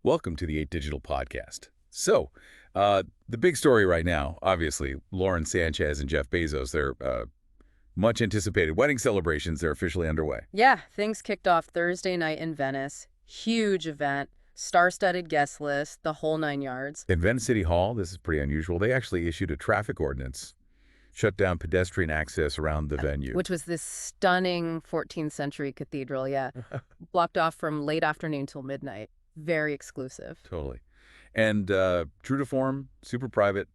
Welcome to the 8 Digital Podcast. The big story right now, obviously, Lauren Sanchez and Jeff Bezos, their much anticipated wedding celebrations, they're officially underway. Yeah, things kicked off Thursday night in Venice. Huge event, star-studded guest list, the whole nine yards. In Venice City Hall, this is pretty unusual, they actually issued a traffic ordinance, shut down pedestrian access around the venue. Which was this stunning 14th century cathedral, yeah. Blocked off from late afternoon till midnight. Very exclusive. Totally. And true to form, super private.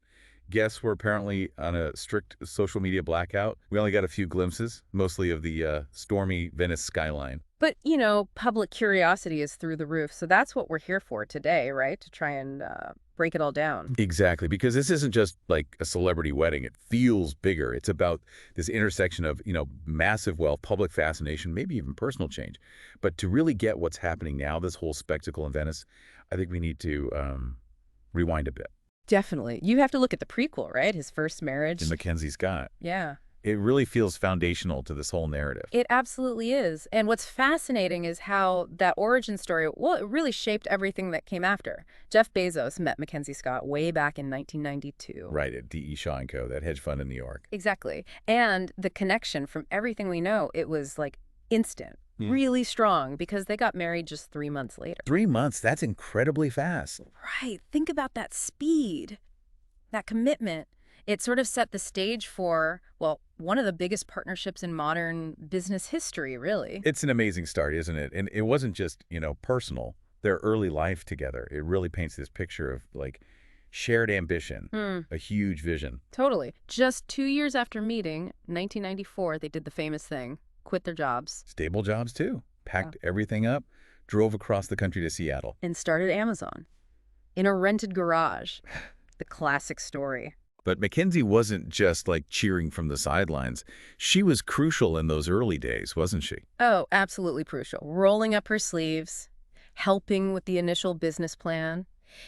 Guests were apparently on a strict social media blackout. We only got a few glimpses, mostly of the stormy Venice skyline. But, public curiosity is through the roof, so that's what we're here for today, right? To try and break it all down. Exactly, because this isn't just like a celebrity wedding. It feels bigger. It's about this intersection of, massive wealth, public fascination, maybe even personal change. But to really get what's happening now, this whole spectacle in Venice, I think we need to rewind a bit. Definitely. You have to look at the prequel, right? His first marriage. And Mackenzie Scott. Yeah. It really feels foundational to this whole narrative. It absolutely is. And what's fascinating is how that origin story, well, it really shaped everything that came after. Jeff Bezos met Mackenzie Scott way back in 1992. Right, at D.E. Shaw & Co., that hedge fund in New York. Exactly. And the connection, from everything we know, it was like instant, really strong, because they got married just 3 months later. 3 months, that's incredibly fast. Right. Think about that speed, that commitment. It sort of set the stage for, well, one of the biggest partnerships in modern business history, really. It's an amazing start, isn't it? And it wasn't just, personal. Their early life together, it really paints this picture of, like, shared ambition, a huge vision. Totally. Just 2 years after meeting, 1994, they did the famous thing, quit their jobs. Stable jobs, too. Packed everything up, drove across the country to Seattle. And started Amazon in a rented garage. The classic story. But Mackenzie wasn't just, like, cheering from the sidelines. She was crucial in those early days, wasn't she? Oh, absolutely crucial. Rolling up her sleeves, helping with the initial business plan.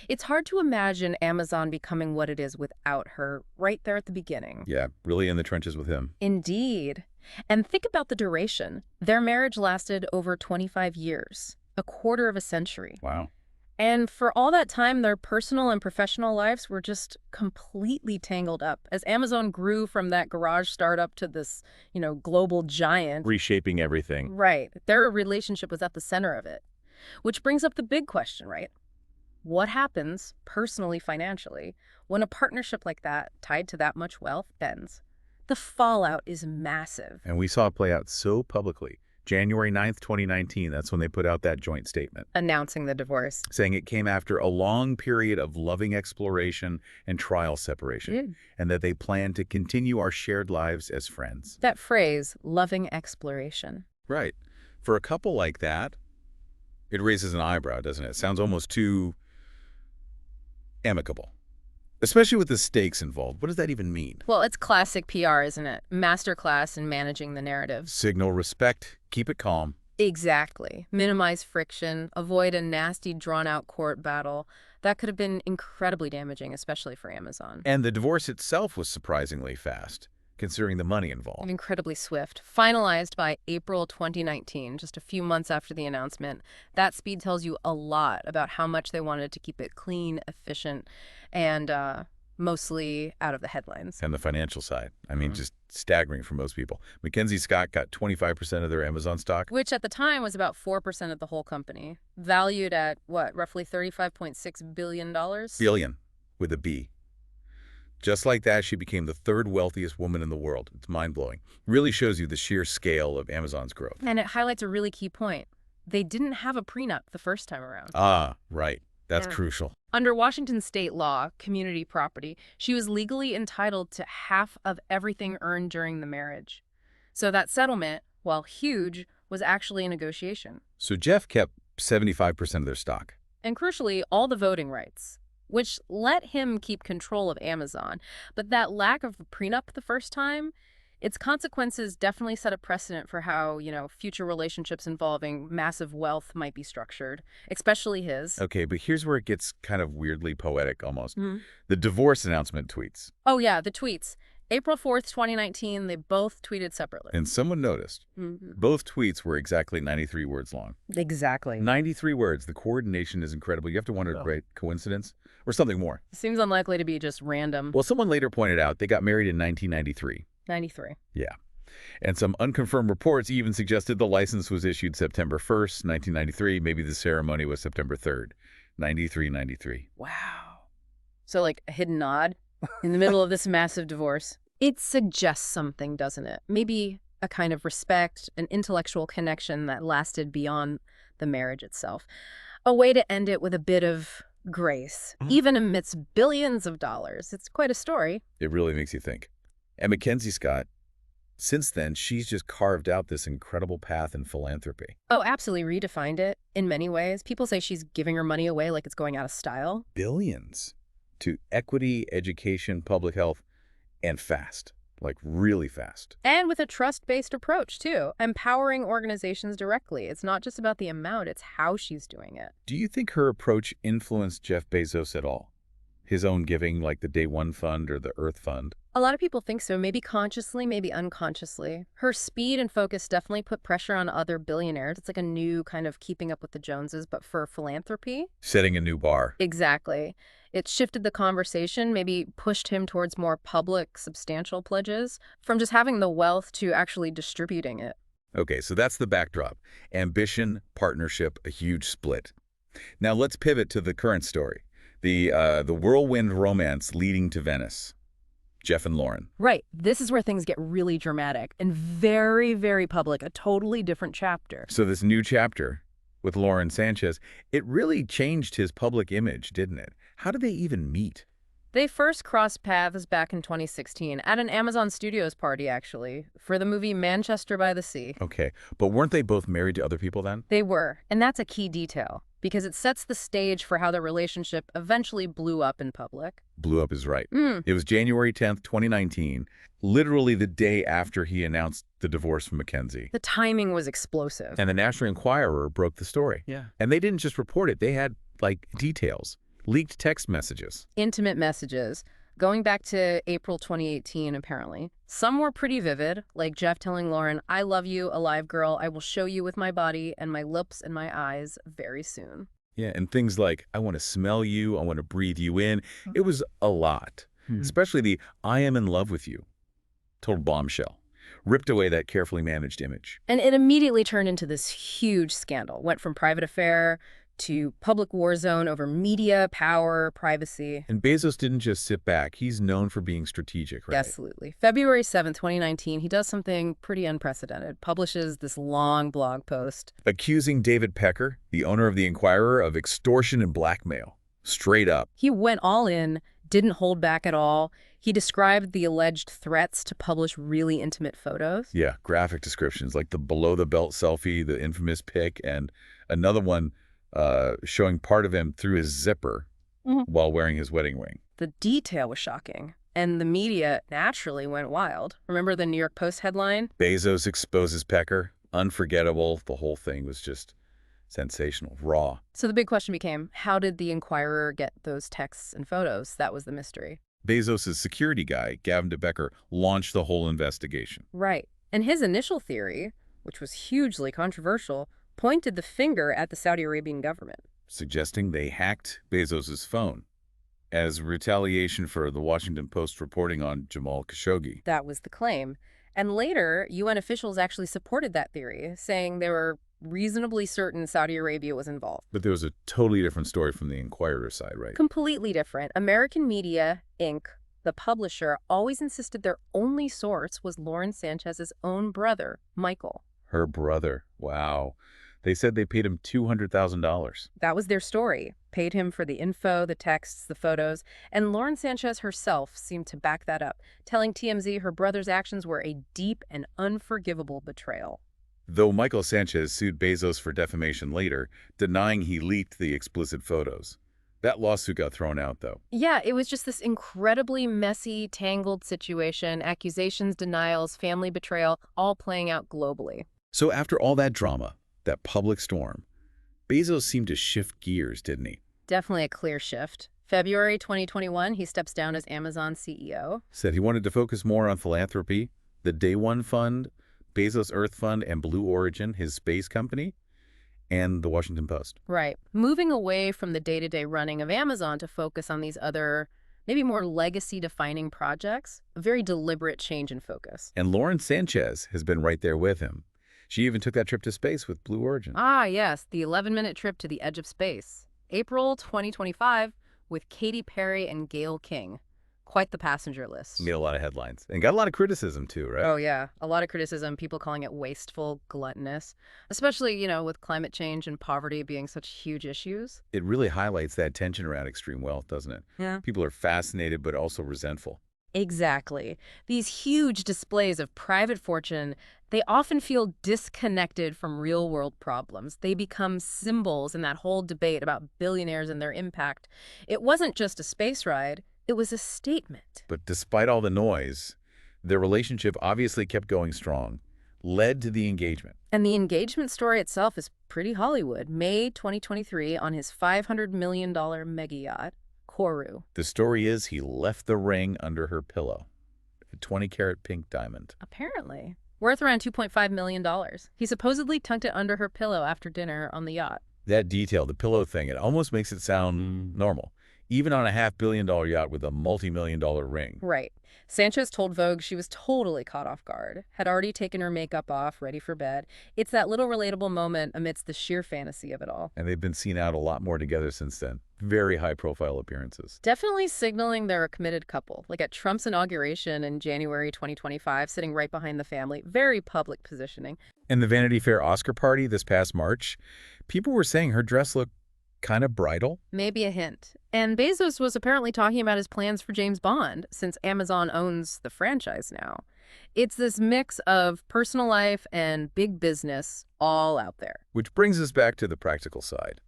It's hard to imagine Amazon becoming what it is without her right there at the beginning. Yeah, really in the trenches with him. Indeed. And think about the duration. Their marriage lasted over 25 years, a quarter of a century. Wow. And for all that time, their personal and professional lives were just completely tangled up. As Amazon grew from that garage startup to this, global giant. Reshaping everything. Right. Their relationship was at the center of it. Which brings up the big question, right? What happens, personally, financially, when a partnership like that, tied to that much wealth, bends? The fallout is massive. And we saw it play out so publicly. January 9th, 2019, that's when they put out that joint statement. Announcing the divorce. Saying it came after a long period of loving exploration and trial separation, and that they plan to continue our shared lives as friends. That phrase, loving exploration. Right. For a couple like that, it raises an eyebrow, doesn't it? It sounds almost too amicable. Especially with the stakes involved. What does that even mean? Well, it's classic PR, isn't it? Masterclass in managing the narrative. Signal respect, keep it calm. Exactly. Minimize friction, avoid a nasty, drawn-out court battle. That could have been incredibly damaging, especially for Amazon. And the divorce itself was surprisingly fast, considering the money involved. Incredibly swift. Finalized by April 2019, just a few months after the announcement. That speed tells you a lot about how much they wanted to keep it clean, efficient, and mostly out of the headlines. And the financial side. I mean, just staggering for most people. Mackenzie Scott got 25% of their Amazon stock. Which at the time was about 4% of the whole company. Valued at, roughly $35.6 billion? Billion, with a B. Just like that, she became the third wealthiest woman in the world. It's mind-blowing. Really shows you the sheer scale of Amazon's growth. And it highlights a really key point. They didn't have a prenup the first time around. Ah, right. That's crucial. Under Washington state law, community property, she was legally entitled to half of everything earned during the marriage. So that settlement, while huge, was actually a negotiation. So Jeff kept 75% of their stock. And crucially, all the voting rights, which let him keep control of Amazon. But that lack of a prenup the first time, its consequences definitely set a precedent for how, future relationships involving massive wealth might be structured, especially his. Okay, but here's where it gets kind of weirdly poetic almost. The divorce announcement tweets. Oh, yeah, the tweets. April 4th, 2019, they both tweeted separately. And someone noticed. Both tweets were exactly 93 words long. Exactly. 93 words. The coordination is incredible. You have to wonder, right, coincidence or something more. Seems unlikely to be just random. Well, someone later pointed out they got married in 1993. 93. Yeah. And some unconfirmed reports even suggested the license was issued September 1st, 1993. Maybe the ceremony was September 3rd, 93. Wow. So like a hidden nod in the middle of this massive divorce. It suggests something, doesn't it? Maybe a kind of respect, an intellectual connection that lasted beyond the marriage itself. A way to end it with a bit of grace, even amidst billions of dollars. It's quite a story. It really makes you think. And Mackenzie Scott, since then, she's just carved out this incredible path in philanthropy. Oh, absolutely redefined it in many ways. People say she's giving her money away like it's going out of style. Billions to equity, education, public health, and fast, like really fast. And with a trust-based approach, too, empowering organizations directly. It's not just about the amount, it's how she's doing it. Do you think her approach influenced Jeff Bezos at all? His own giving, like the Day One Fund or the Earth Fund? A lot of people think so, maybe consciously, maybe unconsciously. Her speed and focus definitely put pressure on other billionaires. It's like a new kind of keeping up with the Joneses, but for philanthropy. Setting a new bar. Exactly. It shifted the conversation, maybe pushed him towards more public, substantial pledges, from just having the wealth to actually distributing it. Okay, so that's the backdrop. Ambition, partnership, a huge split. Now let's pivot to the current story. The whirlwind romance leading to Venice. Jeff and Lauren. Right. This is where things get really dramatic and very, very public, a totally different chapter. So this new chapter with Lauren Sanchez, it really changed his public image, didn't it? How did they even meet? They first crossed paths back in 2016 at an Amazon Studios party, actually, for the movie Manchester by the Sea. Okay, but weren't they both married to other people then? They were, and that's a key detail, because it sets the stage for how their relationship eventually blew up in public. Blew up is right. It was January 10th, 2019, literally the day after he announced the divorce from Mackenzie. The timing was explosive. And the National Enquirer broke the story. Yeah. And they didn't just report it, they had, like, details. Leaked text messages. Intimate messages, going back to April 2018, apparently. Some were pretty vivid, like Jeff telling Lauren, "I love you, alive girl. I will show you with my body and my lips and my eyes very soon." Yeah, and things like, "I want to smell you, I want to breathe you in." It was a lot, especially the "I am in love with you." Total bombshell. Ripped away that carefully managed image. And it immediately turned into this huge scandal. Went from private affair to public war zone over media, power, privacy. And Bezos didn't just sit back. He's known for being strategic, right? Absolutely. February 7th, 2019, he does something pretty unprecedented. Publishes this long blog post. Accusing David Pecker, the owner of the Enquirer, of extortion and blackmail. Straight up. He went all in, didn't hold back at all. He described the alleged threats to publish really intimate photos. Yeah, graphic descriptions, like the below-the-belt selfie, the infamous pic, and another one showing part of him through his zipper while wearing his wedding ring. The detail was shocking, and the media naturally went wild. Remember the New York Post headline? Bezos exposes Pecker. Unforgettable. The whole thing was just sensational, raw. So the big question became, how did the Enquirer get those texts and photos? That was the mystery. Bezos' security guy, Gavin de Becker, launched the whole investigation. Right. And his initial theory, which was hugely controversial, pointed the finger at the Saudi Arabian government. Suggesting they hacked Bezos' phone as retaliation for the Washington Post reporting on Jamal Khashoggi. That was the claim. And later, UN officials actually supported that theory, saying they were reasonably certain Saudi Arabia was involved. But there was a totally different story from the Enquirer side, right? Completely different. American Media, Inc., the publisher, always insisted their only source was Lauren Sanchez's own brother, Michael. Her brother. Wow. They said they paid him $200,000. That was their story. Paid him for the info, the texts, the photos. And Lauren Sanchez herself seemed to back that up, telling TMZ her brother's actions were a deep and unforgivable betrayal. Though Michael Sanchez sued Bezos for defamation later, denying he leaked the explicit photos. That lawsuit got thrown out, though. Yeah, it was just this incredibly messy, tangled situation, accusations, denials, family betrayal, all playing out globally. So after all that drama, that public storm, Bezos seemed to shift gears, didn't he? Definitely a clear shift. February 2021, he steps down as Amazon CEO. Said he wanted to focus more on philanthropy, the Day One Fund, Bezos Earth Fund, and Blue Origin, his space company, and the Washington Post. Right. Moving away from the day-to-day running of Amazon to focus on these other, maybe more legacy-defining projects. A very deliberate change in focus. And Lauren Sanchez has been right there with him. She even took that trip to space with Blue Origin. Ah, yes, the 11-minute trip to the edge of space. April 2025 with Katy Perry and Gayle King. Quite the passenger list. Made a lot of headlines. And got a lot of criticism, too, right? Oh, yeah. A lot of criticism, people calling it wasteful, gluttonous, especially, with climate change and poverty being such huge issues. It really highlights that tension around extreme wealth, doesn't it? Yeah. People are fascinated but also resentful. Exactly. These huge displays of private fortune, they often feel disconnected from real-world problems. They become symbols in that whole debate about billionaires and their impact. It wasn't just a space ride. It was a statement. But despite all the noise, their relationship obviously kept going strong, led to the engagement. And the engagement story itself is pretty Hollywood. May 2023 on his $500 million mega yacht, Koru. The story is he left the ring under her pillow, a 20-carat pink diamond. Apparently. Worth around $2.5 million. He supposedly tucked it under her pillow after dinner on the yacht. That detail, the pillow thing, it almost makes it sound normal, even on a $500 million yacht with a multi-million-dollar ring. Right. Sanchez told Vogue she was totally caught off guard, had already taken her makeup off, ready for bed. It's that little relatable moment amidst the sheer fantasy of it all. And they've been seen out a lot more together since then. Very high-profile appearances. Definitely signaling they're a committed couple. Like at Trump's inauguration in January 2025, sitting right behind the family. Very public positioning. In the Vanity Fair Oscar party this past March, people were saying her dress looked kind of bridal. Maybe a hint. And Bezos was apparently talking about his plans for James Bond, since Amazon owns the franchise now. It's this mix of personal life and big business all out there. Which brings us back to the practical side.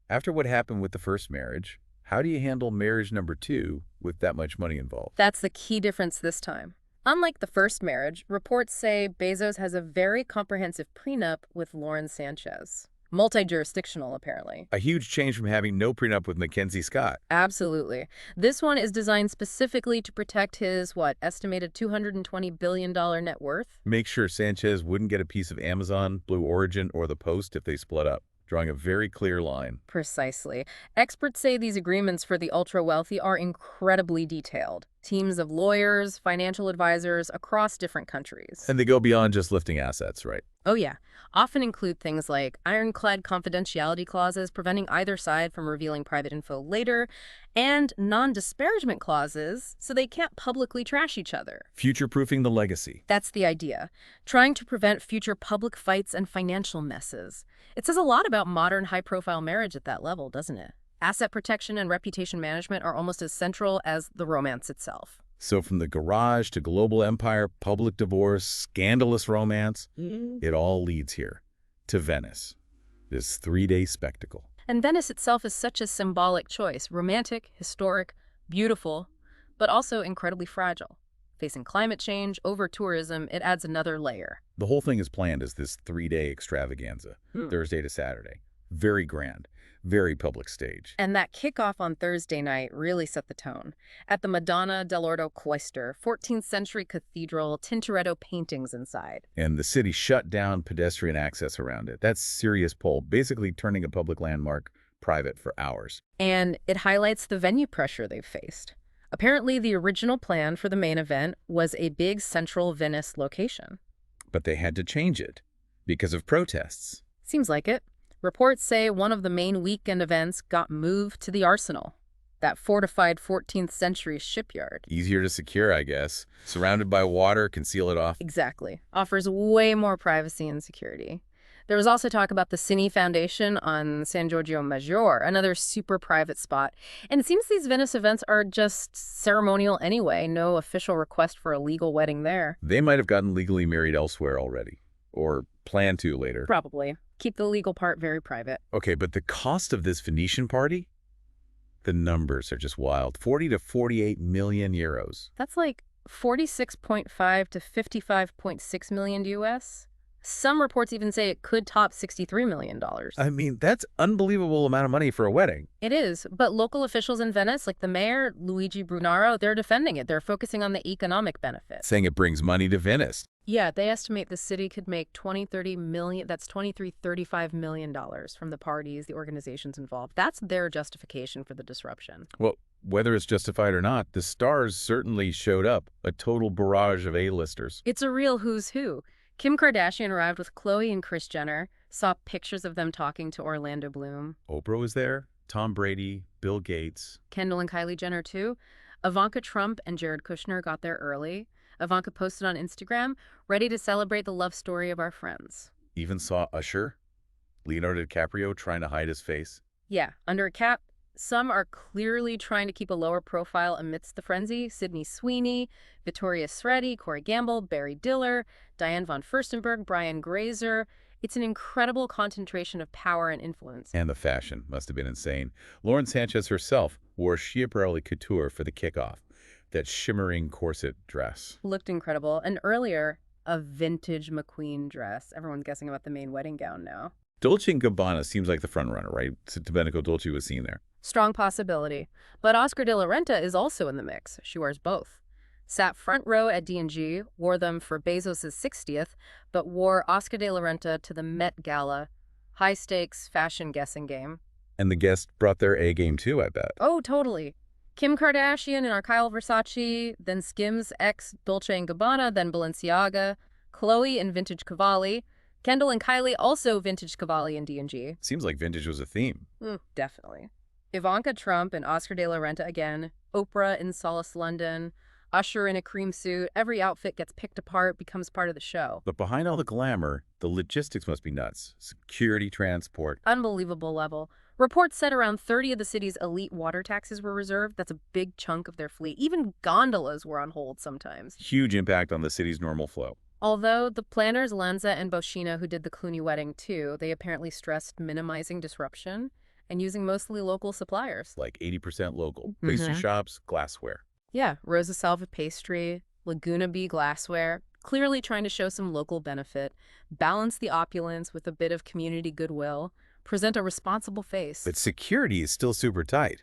After what happened with the first marriage, how do you handle marriage number 2 with that much money involved? That's the key difference this time. Unlike the first marriage, reports say Bezos has a very comprehensive prenup with Lauren Sanchez. Multi-jurisdictional, apparently. A huge change from having no prenup with Mackenzie Scott. Absolutely. This one is designed specifically to protect his, estimated $220 billion net worth? Make sure Sanchez wouldn't get a piece of Amazon, Blue Origin, or the Post if they split up, drawing a very clear line. Precisely. Experts say these agreements for the ultra-wealthy are incredibly detailed. Teams of lawyers, financial advisors across different countries. And they go beyond just lifting assets, right? Oh, yeah. Often include things like ironclad confidentiality clauses preventing either side from revealing private info later, and non-disparagement clauses so they can't publicly trash each other. Future-proofing the legacy. That's the idea. Trying to prevent future public fights and financial messes. It says a lot about modern high-profile marriage at that level, doesn't it? Asset protection and reputation management are almost as central as the romance itself. So from the garage to global empire, public divorce, scandalous romance, it all leads here, to Venice, this 3-day spectacle. And Venice itself is such a symbolic choice. Romantic, historic, beautiful, but also incredibly fragile. Facing climate change, over-tourism, it adds another layer. The whole thing is planned as this 3-day extravaganza, Thursday to Saturday. Very grand. Very public stage. And that kickoff on Thursday night really set the tone. At the Madonna dell'Orto cloister, 14th century cathedral, Tintoretto paintings inside. And the city shut down pedestrian access around it. That's serious pull, basically turning a public landmark private for hours. And it highlights the venue pressure they've faced. Apparently, the original plan for the main event was a big central Venice location. But they had to change it because of protests. Seems like it. Reports say one of the main weekend events got moved to the Arsenal, that fortified 14th century shipyard. Easier to secure, I guess. Surrounded by water, can seal it off. Exactly. Offers way more privacy and security. There was also talk about the Cini Foundation on San Giorgio Maggiore, another super private spot. And it seems these Venice events are just ceremonial anyway, no official request for a legal wedding there. They might have gotten legally married elsewhere already, or plan to later. Probably. Keep the legal part very private. Okay, but the cost of this Venetian party? The numbers are just wild. 40 to 48 million euros. That's like 46.5 to 55.6 million US. Some reports even say it could top $63 million. I mean, that's unbelievable amount of money for a wedding. It is, but local officials in Venice, like the mayor, Luigi Brunaro, they're defending it. They're focusing on the economic benefit. Saying it brings money to Venice. Yeah, they estimate the city could make 30 million, that's $35 million from the parties, the organizations involved. That's their justification for the disruption. Well, whether it's justified or not, the stars certainly showed up, a total barrage of A-listers. It's a real who's who. Kim Kardashian arrived with Khloe and Kris Jenner, saw pictures of them talking to Orlando Bloom. Oprah was there, Tom Brady, Bill Gates. Kendall and Kylie Jenner, too. Ivanka Trump and Jared Kushner got there early. Ivanka posted on Instagram, ready to celebrate the love story of our friends. Even saw Usher, Leonardo DiCaprio trying to hide his face. Yeah, under a cap. Some are clearly trying to keep a lower profile amidst the frenzy. Sydney Sweeney, Victoria Sreddy, Corey Gamble, Barry Diller, Diane von Furstenberg, Brian Grazer. It's an incredible concentration of power and influence. And the fashion must have been insane. Lauren Sanchez herself wore Schiaparelli couture for the kickoff, that shimmering corset dress. Looked incredible. And earlier, a vintage McQueen dress. Everyone's guessing about the main wedding gown now. Dolce & Gabbana seems like the front runner, right? Domenico Dolce was seen there. Strong possibility. But Oscar de la Renta is also in the mix. She wears both. Sat front row at D&G, wore them for Bezos' 60th, but wore Oscar de la Renta to the Met Gala. High-stakes fashion guessing game. And the guests brought their A game too, I bet. Oh, totally. Kim Kardashian in our Kyle Versace, then Skims X Dolce & Gabbana, then Balenciaga. Khloe in vintage Cavalli. Kendall and Kylie also vintage Cavalli in D&G. Seems like vintage was a theme. Definitely. Ivanka Trump and Oscar de la Renta again. Oprah in Solace London. Usher in a cream suit. Every outfit gets picked apart, becomes part of the show. But behind all the glamour, the logistics must be nuts. Security, transport. Unbelievable level. Reports said around 30 of the city's elite water taxis were reserved. That's a big chunk of their fleet. Even gondolas were on hold sometimes. Huge impact on the city's normal flow. Although the planners Lanza and Boschina, who did the Clooney wedding too, they apparently stressed minimizing disruption and using mostly local suppliers. Like 80% local. Pastry shops, glassware. Yeah, Rosa Salva pastry, Laguna Bee glassware, clearly trying to show some local benefit, balance the opulence with a bit of community goodwill, present a responsible face. But security is still super tight.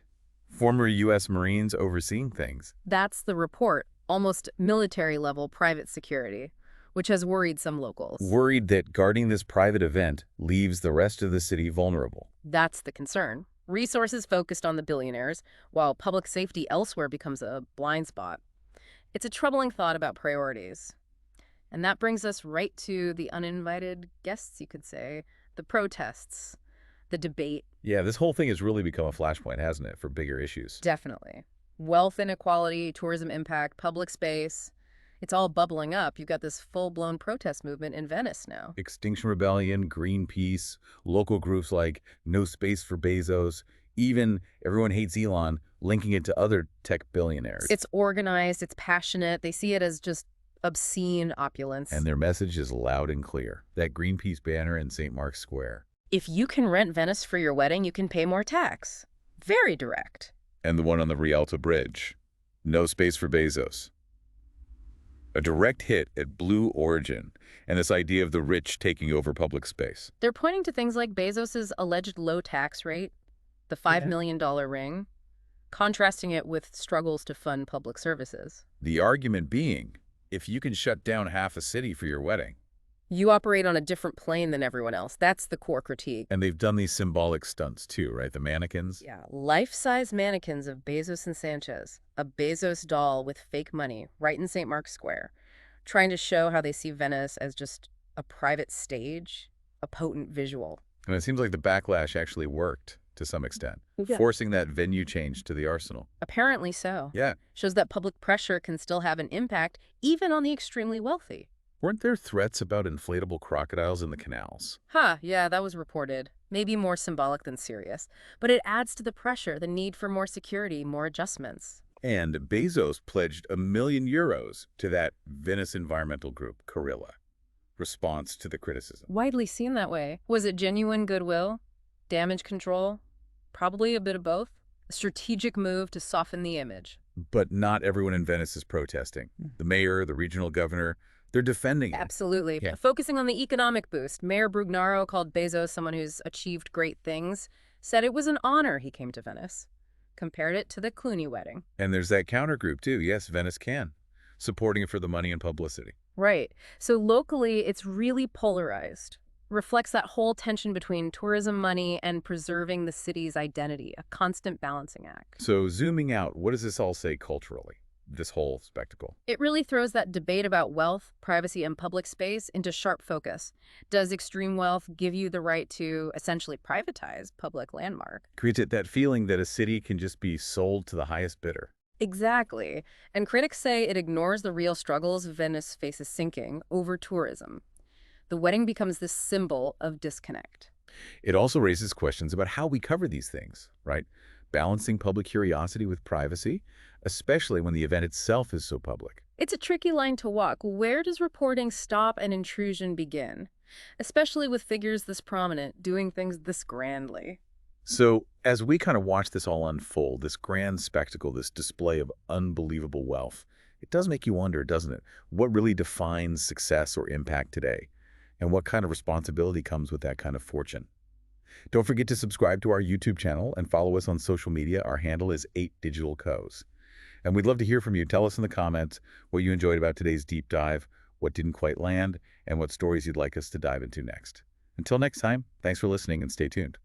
Former U.S. Marines overseeing things. That's the report, almost military-level private security, which has worried some locals. Worried that guarding this private event leaves the rest of the city vulnerable. That's the concern. Resources focused on the billionaires, while public safety elsewhere becomes a blind spot. It's a troubling thought about priorities. And that brings us right to the uninvited guests, you could say, the protests, the debate. Yeah, this whole thing has really become a flashpoint, hasn't it, for bigger issues? Definitely. Wealth inequality, tourism impact, public space. It's all bubbling up. You've got this full-blown protest movement in Venice now. Extinction Rebellion, Greenpeace, local groups like No Space for Bezos, even Everyone Hates Elon, linking it to other tech billionaires. It's organized, it's passionate. They see it as just obscene opulence. And their message is loud and clear. That Greenpeace banner in St. Mark's Square. If you can rent Venice for your wedding, you can pay more tax. Very direct. And the one on the Rialto Bridge. No Space for Bezos. A direct hit at Blue Origin and this idea of the rich taking over public space. They're pointing to things like Bezos' alleged low tax rate, the $5 million ring, contrasting it with struggles to fund public services. The argument being, if you can shut down half a city for your wedding. You operate on a different plane than everyone else. That's the core critique. And they've done these symbolic stunts too, right? The mannequins. Yeah, life-size mannequins of Bezos and Sanchez. A Bezos doll with fake money right in St. Mark's Square, trying to show how they see Venice as just a private stage, a potent visual. And it seems like the backlash actually worked to some extent, forcing that venue change to the arsenal. Apparently so. Yeah. Shows that public pressure can still have an impact, even on the extremely wealthy. Weren't there threats about inflatable crocodiles in the canals? Yeah, that was reported. Maybe more symbolic than serious. But it adds to the pressure, the need for more security, more adjustments. And Bezos pledged €1 million to that Venice environmental group, Carilla. Response to the criticism. Widely seen that way. Was it genuine goodwill? Damage control? Probably a bit of both. A strategic move to soften the image. But not everyone in Venice is protesting. The mayor, the regional governor, They're defending it. Absolutely. Yeah. Focusing on the economic boost, Mayor Brugnaro called Bezos someone who's achieved great things, said it was an honor he came to Venice, compared it to the Clooney wedding. And there's that counter group, too. Yes, Venice can. Supporting it for the money and publicity. Right. So locally, it's really polarized. Reflects that whole tension between tourism money and preserving the city's identity, a constant balancing act. So zooming out, what does this all say culturally, this whole spectacle? It really throws that debate about wealth, privacy, and public space into sharp focus. Does extreme wealth give you the right to essentially privatize public landmark? Creates it that feeling that a city can just be sold to the highest bidder. Exactly. And critics say it ignores the real struggles Venice faces sinking over tourism. The wedding becomes this symbol of disconnect. It also raises questions about how we cover these things, right? Balancing public curiosity with privacy, especially when the event itself is so public. It's a tricky line to walk. Where does reporting stop and intrusion begin? Especially with figures this prominent doing things this grandly. So as we kind of watch this all unfold, this grand spectacle, this display of unbelievable wealth, it does make you wonder, doesn't it? What really defines success or impact today? And what kind of responsibility comes with that kind of fortune? Don't forget to subscribe to our YouTube channel and follow us on social media. Our handle is 8digitalco's. And we'd love to hear from you. Tell us in the comments what you enjoyed about today's deep dive, what didn't quite land, and what stories you'd like us to dive into next. Until next time, thanks for listening and stay tuned.